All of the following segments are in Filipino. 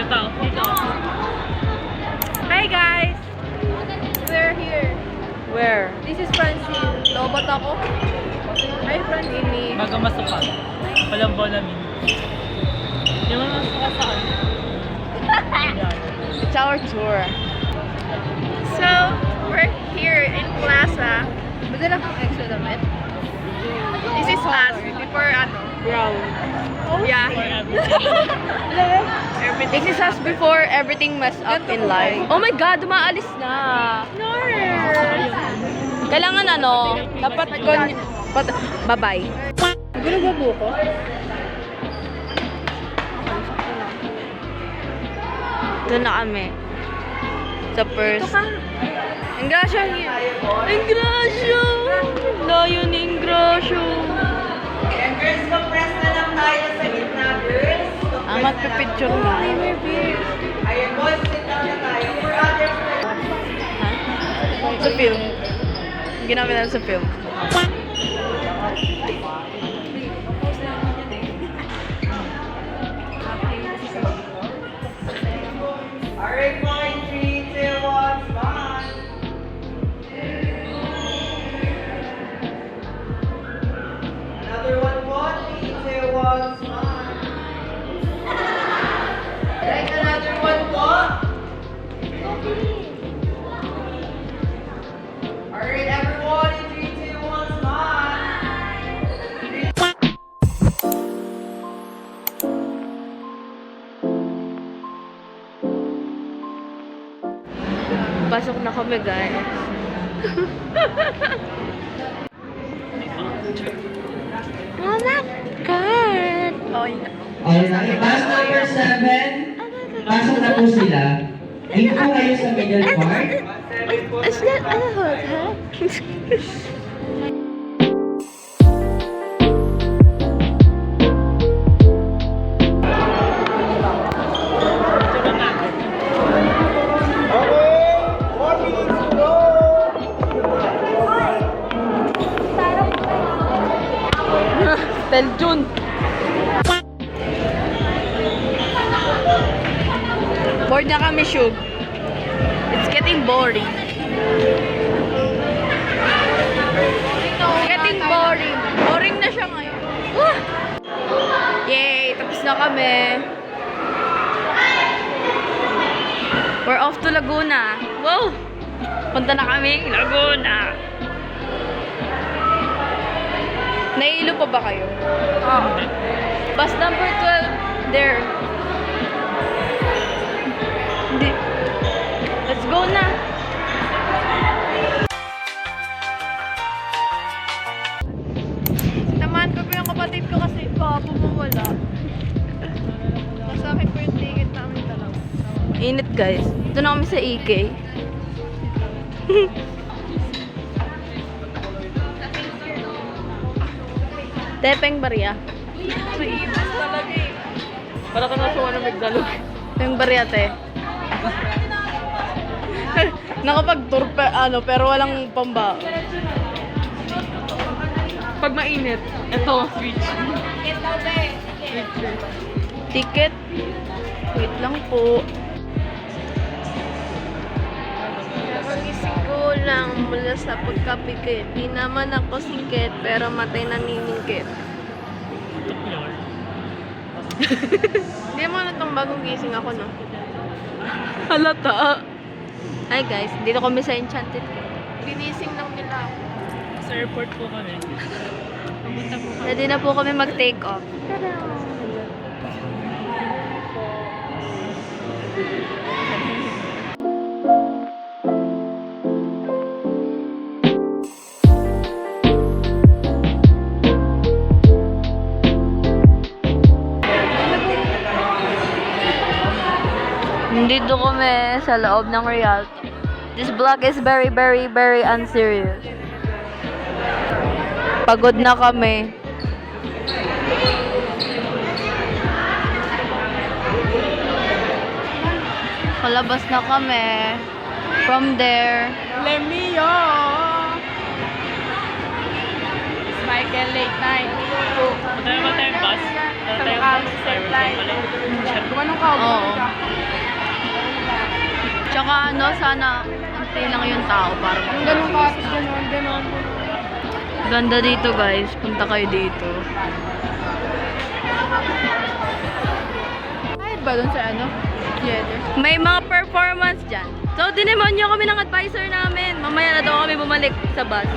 Dito tao. Dito. Hi guys! We're here. Where? This is Francine. Lobot ako. Hi Francine. Bago masukat. Walang namin. Yung mga masukat sa ano. It's our tour. So, we're here in Plaza. Ba't na kang extra damit? This is us before ano? Brown. Yeah. This is us before everything messed up in life. Oh my God, dumaalis na. Kailangan ano, dapat bye-bye. Gano'n ba buko? Ito na kami. Sa first. Ingrasyo here. Ingrasyo! Layo ni Ingrasyo. And girls, compress na lang tayo sa gitna, girls. Amat pipicture na. Ayan, boys, sit down na tayo. For others, Sa film. Ginamit natin sa film. alright, fine, 3, 2, 1, smile. Another one, 3, 2, 1, smile. Right, another one, alright, everyone, 3, 2, 1, smile. Pasok na kami, guys. Oh my God! Oh, Alright, bus number 7. Pasok na po sila. Dito po kayo sa middle part. is that a hotel? Teljun. Bored na kami, Shug. It's getting boring. It's getting boring. Boring na siya ngayon. Ah! Yay! Tapos na kami. We're off to Laguna. Wow! Punta na kami, Laguna. Nailo pa ba kayo? Oo. Bus number 12, there. Hindi. Let's go na. Tamahan ko po yung kapatid ko kasi bumawala. Nasa akin po yung ticket namin dalawa. Init, guys. Ito na kami sa EK. Tepeng Barya. Talaga eh. Para ka nasuwa ng Magdalog. Tepeng Barya, te. Nakapag-tour pero walang pamba. Pag mainit, ito, switch. Ticket. Wait lang po. Pagising ko lang mula sa pagkapikit. Di naman ako singkit, pero matay naniningkit. Hindi mo na itong bagong gising ako, no? Halata. Hi guys, dito kami sa Enchanted. Ginising lang nila ako. Sa airport po kami. Pumunta po kami. Ready na po kami mag-take off. Nandito kami sa loob ng Rialto. This vlog is very, very, very unserious. Pagod na kami. Palabas na kami. From there, Lemio! Michael late night. Punta naman tayong bus. Punta tayong bus. Gumanong ka, oo. sana konti lang yung tao para Ganun ka, ganun. Ganda dito guys, punta kayo dito. Kahit ba dun sa ano? Theater? May mga performance dyan. So, dinemonyo kami ng advisor namin. Mamaya na daw kami bumalik sa bus.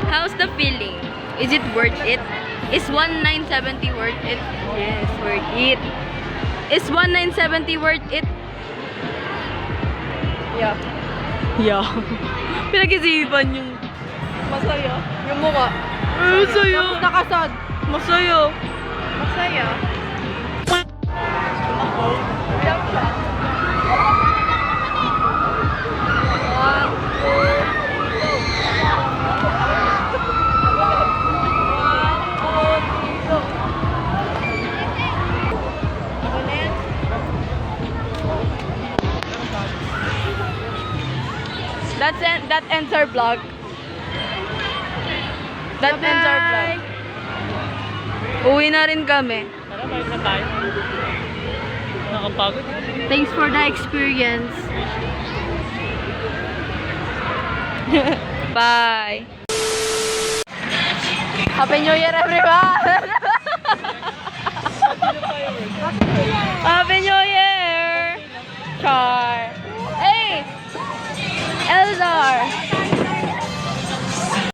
How's the feeling? Is it worth it? Is 1,970 worth it? Yes, worth it. Is 1,970 worth it? Yeah. Yeah. Pinag-isipan yung Masaya. Yung mukha. masaya. Nakasad. Masaya. Masaya. That ends our vlog. That ends our vlog. Uwi na rin kami. Tara, balik na tayo. Nakapagod. Thanks for the experience. Bye. Happy New Year, everyone! Happy New Year! Char!